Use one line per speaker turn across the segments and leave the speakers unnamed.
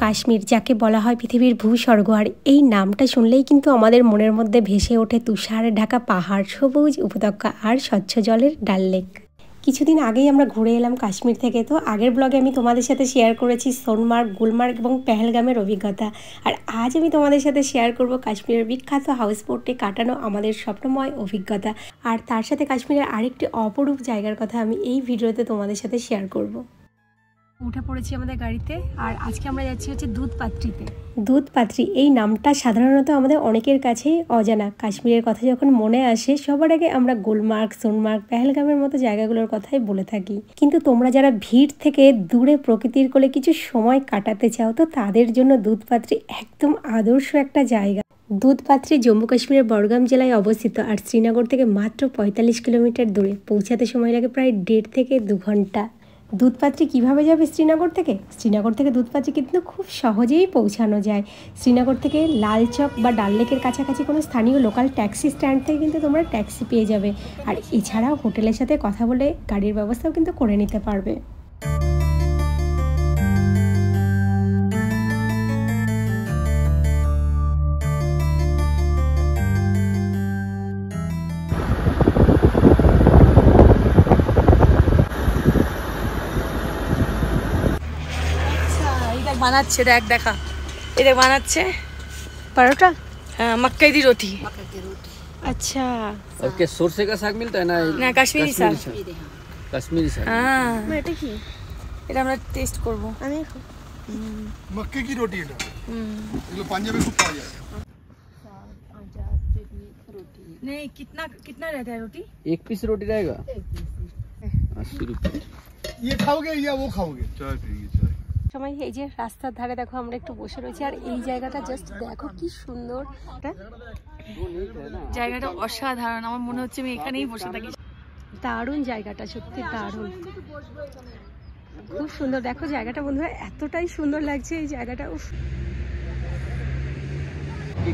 কাশ্মীর, যাকে বলা হয় পৃথিবীর ভূস্বর্গ। আর এই নামটা শুনলেই কিন্তু আমাদের মনের মধ্যে ভেসে ওঠে তুষারে ঢাকা পাহাড়, সবুজ উপত্যকা আর স্বচ্ছ জলের ডাল লেক। কিছুদিন আগেই আমরা ঘুরে এলাম কাশ্মীর থেকে। তো আগের ব্লগে আমি তোমাদের সাথে শেয়ার করেছি সোনমার্গ, গুলমার্গ এবং পেহেলগামের অভিজ্ঞতা। আর আজ আমি তোমাদের সাথে শেয়ার করব কাশ্মীরের বিখ্যাত হাউসবোটে কাটানো আমাদের স্বপ্নময় অভিজ্ঞতা। আর তার সাথে কাশ্মীরের আরেকটি অপরূপ জায়গার কথা আমি এই ভিডিওতে তোমাদের সাথে শেয়ার করব। উঠে পড়েছি আমাদের গাড়িতে, আর আজকে আমরা যাচ্ছি হচ্ছে দুধপাত্রিতে। দুধপাত্রি এই নামটা সাধারণত আমাদের অনেকের কাছেই অজানা। কাশ্মীরের কথা যখন মনে আসে সবার আগে আমরা গুলমার্গ, সোনমার্গ, পেহেলগামের মতো জায়গাগুলোর কথাই বলে থাকি। কিন্তু তোমরা যারা ভিড় থেকে দূরে প্রকৃতির কোলে কিছু সময় কাটাতে চাও, তো তাদের জন্য দুধপাত্রি একদম আদর্শ একটা জায়গা। দুধপাত্রি জম্মু কাশ্মীরের বড়গাম জেলায় অবস্থিত, আর শ্রীনগর থেকে মাত্র 45 কিলোমিটার দূরে। পৌঁছাতে সময় লাগে প্রায় 1.5 থেকে 2 ঘন্টা। দুধপাত্রি কিভাবে যাবে শ্রীনগর থেকে? শ্রীনগর থেকে দুধপাত্রি কিন্তু খুব সহজেই পৌঁছানো যায়। শ্রীনগর থেকে লালচক বা ডাল লেকের কাছাকাছি কোনো স্থানীয় লোকাল ট্যাক্সি স্ট্যান্ড থেকে কিন্তু তোমরা ট্যাক্সি পেয়ে যাবে। আর এছাড়াও হোটেলের সাথে কথা বলে গাড়ির ব্যবস্থাও কিন্তু করে নিতে পারবে।
বানাচ্ছে দেখ, দেখা এটা বানাচ্ছে পরোটা। हाँ मक्के दी रोटी। अच्छा
ओके, सरसों का साग मिलता है ना?
ना कश्मीरी साग।
कश्मीरी साग।
हाँ এটা কি? এটা আমরা টেস্ট করব। আমি
मक्के की रोटी এটা এগুলো পাঞ্জাবে খুব পাওয়া যায়।
नहीं कितना कितना रहता है रोटी?
1 पीस रोटी रहेगा 80 रुपये।
ये खाओगे या वो खाओगे? चाय पिएंगे चाय।
সময় এই যে রাস্তার ধারে দেখো আমরা একটু বসে রয়েছি, আর এই জায়গাটা জাস্ট দেখো কি সুন্দর।
জায়গাটা অসাধারণ, আমার মনে হচ্ছে আমি এখানেই বসে থাকি।
দারুণ জায়গাটা, সত্যি দারুণ, খুব সুন্দর। দেখো জায়গাটা বন্ধুরা এতটাই সুন্দর লাগছে এই জায়গাটা। উফ,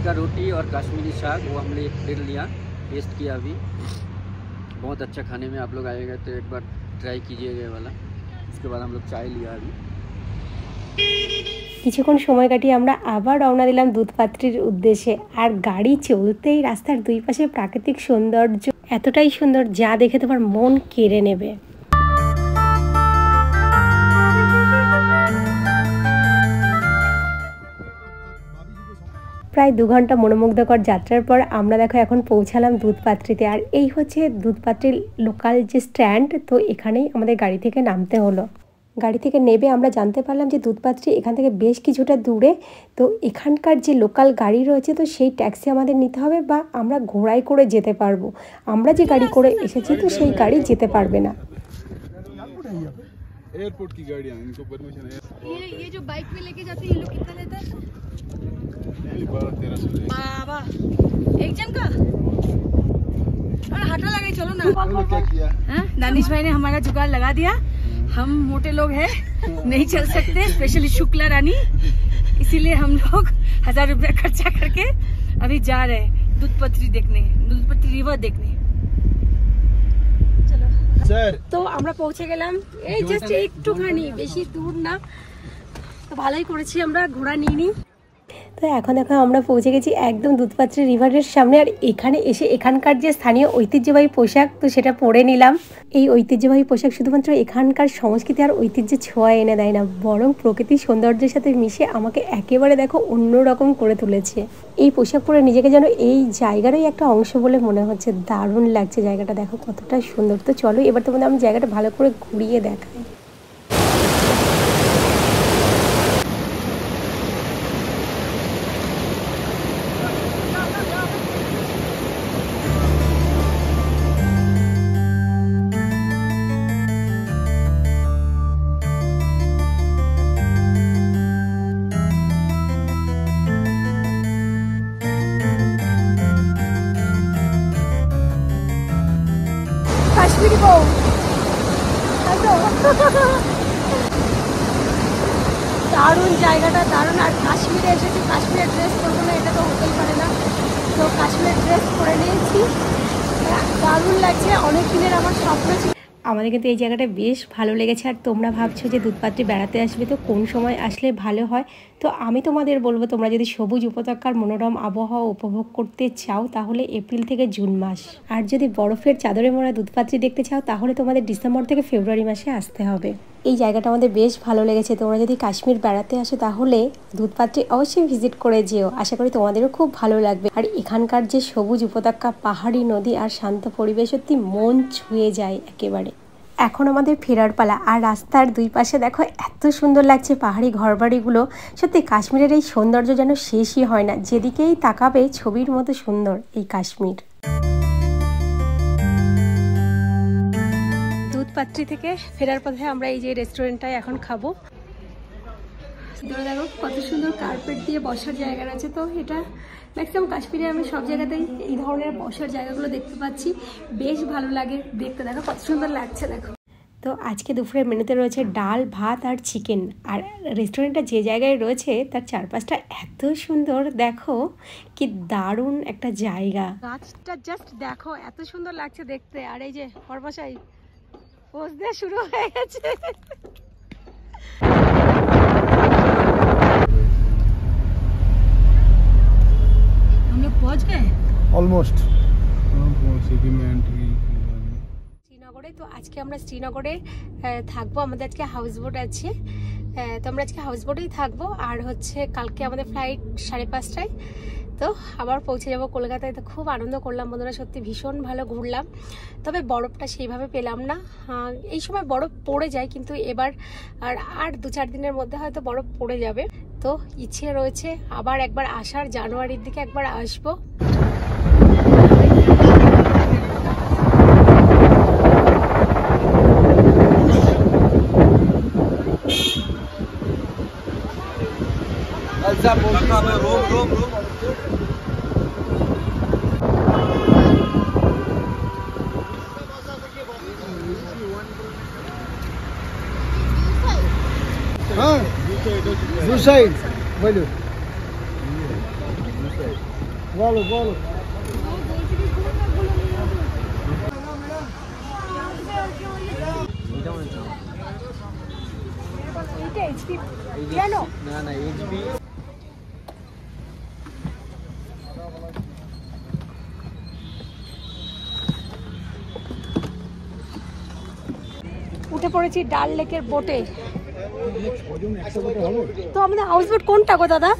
का रोटी और कश्मीरी साग वो हमने एक प्लेट लिया, टेस्ट किया अभी, बहुत अच्छा खाने में। आप लोग आएगा तो एक बार ट्राई कीजिएगा ये वाला। उसके बाद हम लोग चाय लिया अभी।
কিছুক্ষণ সময় কাটিয়ে আমরা আবার রওনা দিলাম দুধপাত্রির উদ্দেশ্যে। আর গাড়ি চলতেই রাস্তার দুই পাশে প্রাকৃতিক সৌন্দর্য এতটাই সুন্দর যা দেখে তোমার মন কেড়ে নেবে। প্রায় 2 ঘন্টা মনোমুগ্ধকর যাত্রার পর আমরা দেখো এখন পৌঁছালাম দুধপাত্রিতে। আর এই হচ্ছে দুধপাত্রির লোকাল যে স্ট্যান্ড, তো এখানেই আমাদের গাড়ি থেকে নামতে হলো। গাড়ি থেকে নেবে আমরা জানতে পারলাম যে দুধপাত্রি এখান থেকে বেশ কিছুটা দূরে। তো এখানকার যে লোকাল গাড়ি রয়েছে, তো সেই ট্যাক্সি আমাদের নিতে হবে, বা আমরা ঘোড়ায় করে যেতে পারবো। আমরা যে গাড়ি করে এসেছি তো সেই গাড়ি যেতে পারবে না।
एयरपोर्ट की गाड़ियां, इनको परमिशन है।
ये जो बाइक पे लेके जाते हैं ये लोग कितना लेता है?
12-1300।
बाबा एक जन का? और हटा लगे, चलो ना।
क्या किया?
दानिश भाई ने हमारा जुगाड़ लगा दिया। हम मोटे लोग हैं, नहीं चल सकते, स्पेशली शुक्ला रानी, इसीलिए हम लोग 1000 रुपया खर्चा करके अभी जा रहे हैं दूधपत्री देखने, दूधपत्री रिवर देखने। चलो
सर,
তো আমরা পৌঁছে গেলাম, এই জাস্ট একটুখানি, বেশি দূর না। তো ভালোই করেছি আমরা ঘোড়া নিয়ে নিই। তো এখন দেখো আমরা পৌঁছে গেছি একদম দুধপাত্রি রিভারের সামনে। আর এখানে এসে এখানকার যে স্থানীয় ঐতিহ্যবাহী পোশাক, তো সেটা পরে নিলাম। এই ঐতিহ্যবাহী পোশাক শুধুমাত্র এখানকার সংস্কৃতি আর ঐতিহ্যের ছোঁয়া এনে দেয় না, বরং প্রকৃতির সৌন্দর্যের সাথে মিশে আমাকে একেবারে দেখো অন্যরকম করে তুলেছে। এই পোশাক পরে নিজেকে যেন এই জায়গারই একটা অংশ বলে মনে হচ্ছে। দারুণ লাগছে জায়গাটা, দেখো কতটা সুন্দর। তো চলো এবার তোমাদের আমি জায়গাটা ভালো করে ঘুরিয়ে দেখাই। কাশ্মীরি বউ, দারুণ জায়গাটা, দারুণ। আর কাশ্মীরে এসেছি, কাশ্মীরের ড্রেস পরবো না এটা তো হতেই পারে না। তো কাশ্মীরের ড্রেস পরে নিয়েছি, দারুণ লাগছে। অনেক দিনের আমার স্বপ্ন ছিল। আমাদের কিন্তু এই জায়গাটা বেশ ভালো লেগেছে। আর তোমরা ভাবছো যে দুধপাত্রি বেড়াতে আসবে, তো কোন সময় আসলে ভালো হয়, তো আমি তোমাদের বলবো, তোমরা যদি সবুজ উপত্যকার মনোরম আবহাওয়া উপভোগ করতে চাও তাহলে এপ্রিল থেকে জুন মাস, আর যদি বরফের চাদরে মোড়া দুধপাত্রি দেখতে চাও তাহলে তোমাদের ডিসেম্বর থেকে ফেব্রুয়ারি মাসে আসতে হবে। এই জায়গাটা আমাদের বেশ ভালো লেগেছে। তোমরা যদি কাশ্মীর বেড়াতে আসো তাহলে দুধপাত্রি অবশ্যই ভিজিট করে যেও, আশা করি তোমাদেরও খুব ভালো লাগবে। আর এখানকার যে সবুজ উপত্যকা, পাহাড়ি নদী আর শান্ত পরিবেশ সত্যি মন ছুঁয়ে যায় একেবারে। এখন আমাদের ফেরার পালা, আর রাস্তার দুই পাশে দেখো এত সুন্দর লাগছে পাহাড়ি ঘরবাড়িগুলো। সত্যি কাশ্মীরের এই সৌন্দর্য যেন শেষই হয় না, যেদিকেই তাকাবে ছবির মতো সুন্দর এই কাশ্মীর। দুধপাত্রি থেকে ফেরার পথে আমরা এই যে রেস্টুরেন্টটায় এখন খাবো। দেখো কত সুন্দর কার্পেট দিয়ে বসার জায়গা রয়েছে। তো এটা ম্যাক্সিমাম কাশ্মীরে আমি সব জায়গাতেই এই ধরনের বসার জায়গাগুলো দেখতে পাচ্ছি, বেশ ভালো লাগে দেখতে। দেখো কত সুন্দর লাগছে দেখো। তো আজকে দুপুরের মেনুতে রয়েছে ডাল, ভাত আর চিকেন। আর রেস্টুরেন্টটা যে জায়গায় রয়েছে তার চারপাশটা এত সুন্দর, দেখো কি দারুণ একটা জায়গা। গাছটা জাস্ট দেখো এত সুন্দর লাগছে দেখতে। আর এই যে পরবাসাই পোজ দেওয়া শুরু হয়ে গেছে।
অলমোস্ট
শ্রীনগরে। তো আজকে আমরা শ্রীনগরে থাকবো, আমাদের আজকে হাউস বোট আছে। তো আমরা আজকে হাউস বোটেই থাকবো। আর হচ্ছে কালকে আমাদের ফ্লাইট 5:30টায়, তো আবার পৌঁছে যাব কলকাতায়। তো খুব আনন্দ করলাম বন্ধুরা, সত্যি ভীষণ ভালো ঘুরলাম। তবে বরফটা সেইভাবে পেলাম না, এই সময় বরফ পড়ে যায়, কিন্তু এবার আর 2-4 দিনের মধ্যে হয়তো বরফ পড়ে যাবে। তো ইচ্ছে রয়েছে আবার একবার আসার, জানুয়ারির দিকে একবার আসবো।
হ্যাঁ দু সাইড বলো বলো বলো।
উঠে পড়েছি ডাল লেকের বোটে। তো আমাদের হাউস বোট কোনটা গো দাদা?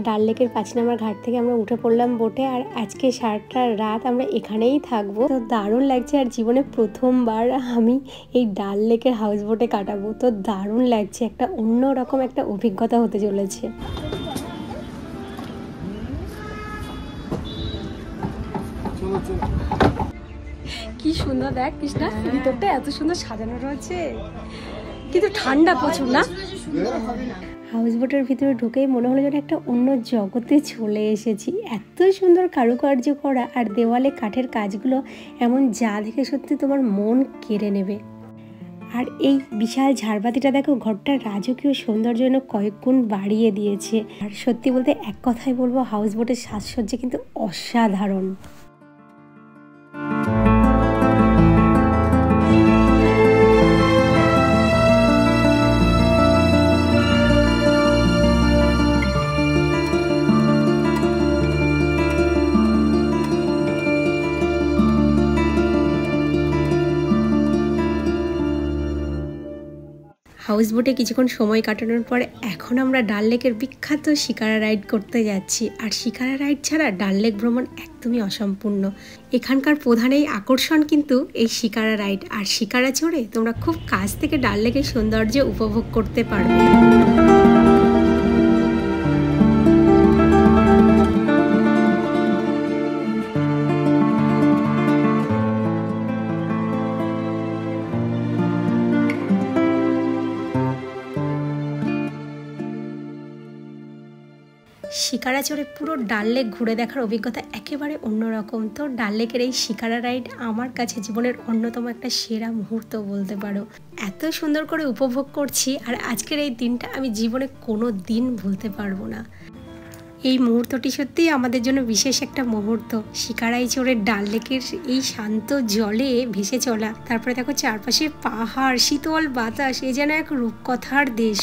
ডাল লেকের 5 নম্বর ঘাট থেকে আমরা উঠে পড়লাম বোটে। আর আজকে সারাটা রাত আমরা এখানেই থাকবো। তো দারুণ লাগছে, আর জীবনে প্রথমবার আমি এই ডাল লেকের হাউস বোটে কাটাবো। তো দারুণ লাগছে, একটা অন্যরকম একটা অভিজ্ঞতা হতে চলেছে। কি সুন্দর দেখ কৃষ্ণা, ভিতরটা এত সুন্দর সাজানো রয়েছে, কিন্তু ঠান্ডা প্রচুর না? হাউস বোটের ভিতরে ঢুকেই মনে হলো যেন একটা অন্য জগতে চলে এসেছি। এত সুন্দর কারুকার্য করা, আর দেওয়ালে কাঠের কাজগুলো এমন যা দেখে সত্যি তোমার মন কেড়ে নেবে। আর এই বিশাল ঝাড়বাতিটা দেখো, ঘরটার রাজকীয় সৌন্দর্য যেন কয়েক গুণ বাড়িয়ে দিয়েছে। আর সত্যি বলতে এক কথাই বলবো, হাউস বোটের সাজসজ্জা কিন্তু অসাধারণ। হাউস বোটে কিছুক্ষণ সময় কাটানোর পর এখন আমরা ডাল লেকের বিখ্যাত শিকারা রাইড করতে যাচ্ছি। আর শিকারা রাইড ছাড়া ডাল লেক ভ্রমণ একদমই অসম্পূর্ণ। এখানকার প্রধান এই আকর্ষণ কিন্তু এই শিকারা রাইড। আর শিকারা চড়ে তোমরা খুব কাছ থেকে ডাল লেকের সৌন্দর্য উপভোগ করতে পারবে। শিকারা চড়ে পুরো ডাল লেক ঘুরে দেখার অভিজ্ঞতা একেবারে অন্যরকম। তো ডাল লেকের এই শিকারা রাইড আমার কাছে জীবনের অন্যতম একটা সেরা মুহূর্ত বলতে পারো। এত সুন্দর করে উপভোগ করছি, আর আজকের এই দিনটা আমি জীবনে কোনো দিন ভুলতে পারবো না। এই মুহূর্তটি সত্যিই আমাদের জন্য বিশেষ একটা মুহূর্ত। শিকারাইচড়ের ডাল লেকের এই শান্ত জলে ভেসে চলা, তারপরে দেখো চারপাশে পাহাড়, শীতল বাতাস, এ যেন এক রূপকথার দেশ।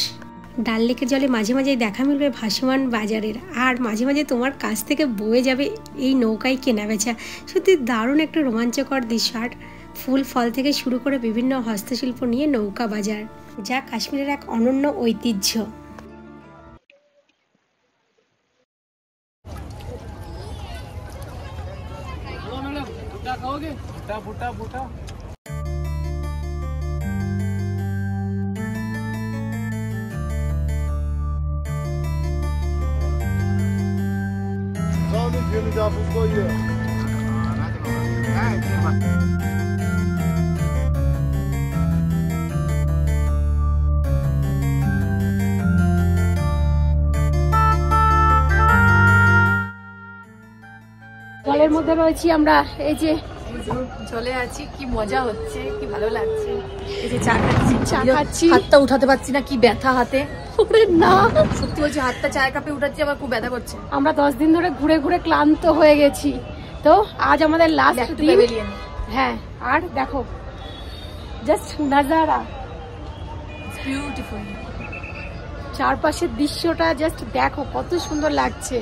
ডাল লেকের জলে মাঝে মাঝে দেখা মিলবে ভাসমান বাজারের, আর মাঝে মাঝে তোমার কাছ থেকে বয়ে যাবে এই নৌকায় কেনাবেচা। সত্যি দারুণ একটা রোমাঞ্চকর দৃশ্য। আর ফুল ফল থেকে শুরু করে বিভিন্ন হস্তশিল্প নিয়ে নৌকা বাজার, যা কাশ্মীরের এক অনন্য ঐতিহ্য।
জলের মধ্যে রয়েছি আমরা, এই যে জলে আছি, কি মজা হচ্ছে, কি ভালো লাগছে। এই যে চা খাচ্ছি, হাতটা উঠাতে পারছি না, কি ব্যথা হাতে। না সত্যি বলছি, হাতটা চায়ের কাপে উঠাচ্ছি, আবার খুব ব্যথা করছে। আমরা 10 দিন ধরে ঘুরে ঘুরে ক্লান্ত হয়ে গেছি, তো আজ আমাদের লাস্ট দিন। হ্যাঁ, আর দেখো জাস্ট নাজারা, বিউটিফুল। চারপাশের দৃশ্যটা জাস্ট দেখো, কত সুন্দর লাগছে।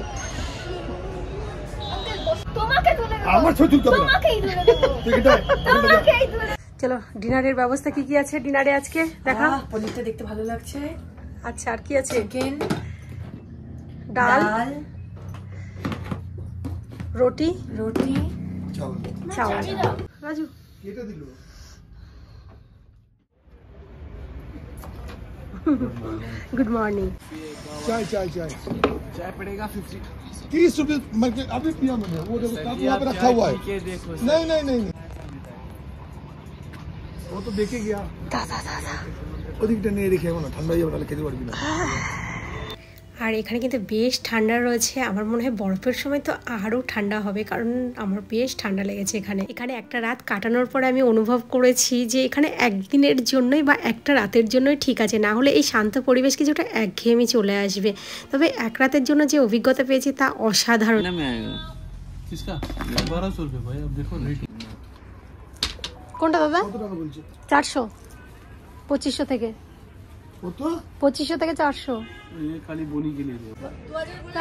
চলো, ডিনারের ব্যবস্থা কি কি আছে ডিনারে আজকে দেখা। পনিরটা দেখতে ভালো লাগছে। আচ্ছা, আর কি আছে? চিকেন, ডাল, রুটি, চাওয়াল। রাজু এটা দিল। Good morning.
चाय चाय चाय चाय पड़ेगा 30 रुपये। अभी पिया मैंने, वो देखो वहाँ पे रखा हुआ है। नहीं नहीं नहीं वो तो देखे गया ওদিকটা নিয়ে রেখে না, ঠান্ডা হয়ে যাবে, খেতে পারবি না।
আর এখানে কিন্তু বেশ ঠান্ডা রয়েছে। আমার মনে হয় বরফের সময় তো আরও ঠান্ডা হবে, কারণ আমার বেশ ঠান্ডা লেগেছে এখানে একটা রাত কাটানোর পরে আমি অনুভব করেছি যে এখানে একদিনের জন্যই বা একটা রাতের জন্যই ঠিক আছে, না হলে এই শান্ত পরিবেশ কিছুটা একঘেয়েমি চলে আসবে। তবে এক রাতের জন্য যে অভিজ্ঞতা পেয়েছি তা অসাধারণ। কোনটা দাদা? 400, 2500 থেকে 2500 থেকে 400।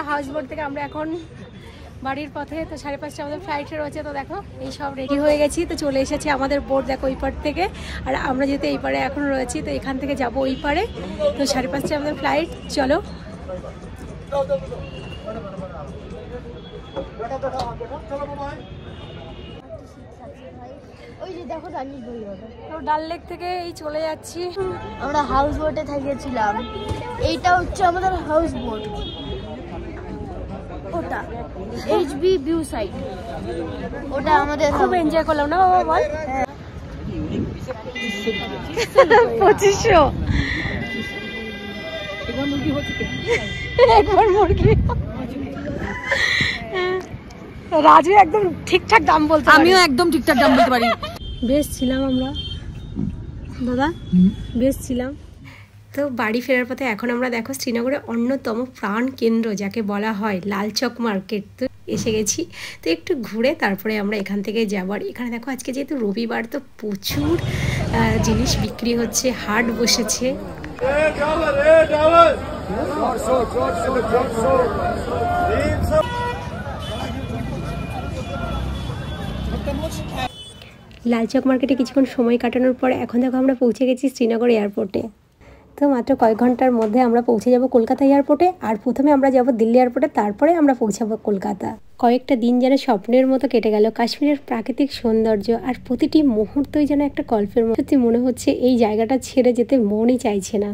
হাউস বোট থেকে আমরা এখন বাড়ির পথে, তো 5:30 আমাদের ফ্লাইটে রয়েছে। তো দেখো এই সব রেডি হয়ে গেছি, তো চলে এসেছি আমাদের বোট দেখো ওই পার থেকে। আর আমরা যেহেতু এই পারে এখন রয়েছি, তো এখান থেকে যাব ওই পারে। তো 5:30 আমাদের ফ্লাইট। চলো তো ডাল লেক থেকে এই চলে যাচ্ছি।
আমরা হাউস বোটে থেকেছিলাম, এইটা হচ্ছে আমাদের হাউস বোট, ওটা HB ভিউ সাইড, ওটা আমাদের
খুব এনজয় করলাম না বাবা? বল 2500 একবার মুরগি। রাজু একদম ঠিকঠাক দাম বলতে,
আমিও একদম ঠিকঠাক দাম বলতে পারি।
বেশ ছিলাম আমরা দাদা, বেশ ছিলাম। তো বাড়ি ফেরার পথে এখন আমরা দেখো শ্রীনগরের অন্যতম প্রাণ কেন্দ্র যাকে বলা হয় লালচক মার্কেট, তো এসে গেছি। তো একটু ঘুরে তারপরে আমরা এখান থেকে যাব। আর এখানে দেখো আজকে যেহেতু রবিবার, তো প্রচুর জিনিস বিক্রি হচ্ছে, হাট বসেছে। লালচক মার্কেটে কিছুক্ষণ সময় কাটানোর পর এখন দেখো আমরা পৌঁছে গেছি শ্রীনগর এয়ারপোর্টে। তো মাত্র কয়েক ঘন্টার মধ্যে আমরা পৌঁছে যাব কলকাতা এয়ারপোর্টে। আর প্রথমে আমরা যাব দিল্লি এয়ারপোর্টে, তারপরে আমরা পৌঁছাবো কলকাতা। কয়েকটা দিন যেন স্বপ্নের মতো কেটে গেল। কাশ্মীরের প্রাকৃতিক সৌন্দর্য আর প্রতিটি মুহূর্তই যেন একটা গল্পের মতো। সত্যি মনে হচ্ছে এই জায়গাটা ছেড়ে যেতে মনই চাইছে না।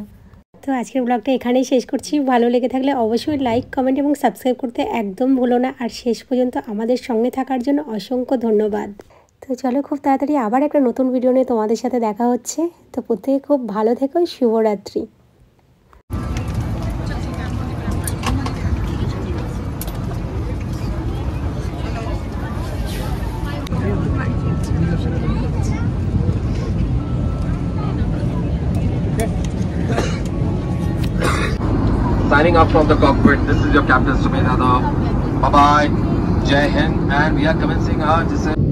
তো আজকের ব্লগটা এখানেই শেষ করছি। ভালো লেগে থাকলে অবশ্যই লাইক, কমেন্ট এবং সাবস্ক্রাইব করতে একদম ভুলো না। আর শেষ পর্যন্ত আমাদের সঙ্গে থাকার জন্য অসংখ্য ধন্যবাদ। তো চলো, খুব তাড়াতাড়ি আবার একটা নতুন ভিডিও নিয়ে তোমাদের সাথে দেখা হচ্ছে। তো প্রত্যেকে খুব ভালো থেকো। শুভরাত্রি।
signing off from the cockpit. This is your captain Sumit Yadav. Bye bye. Jai Hind. And we are commencing our descent.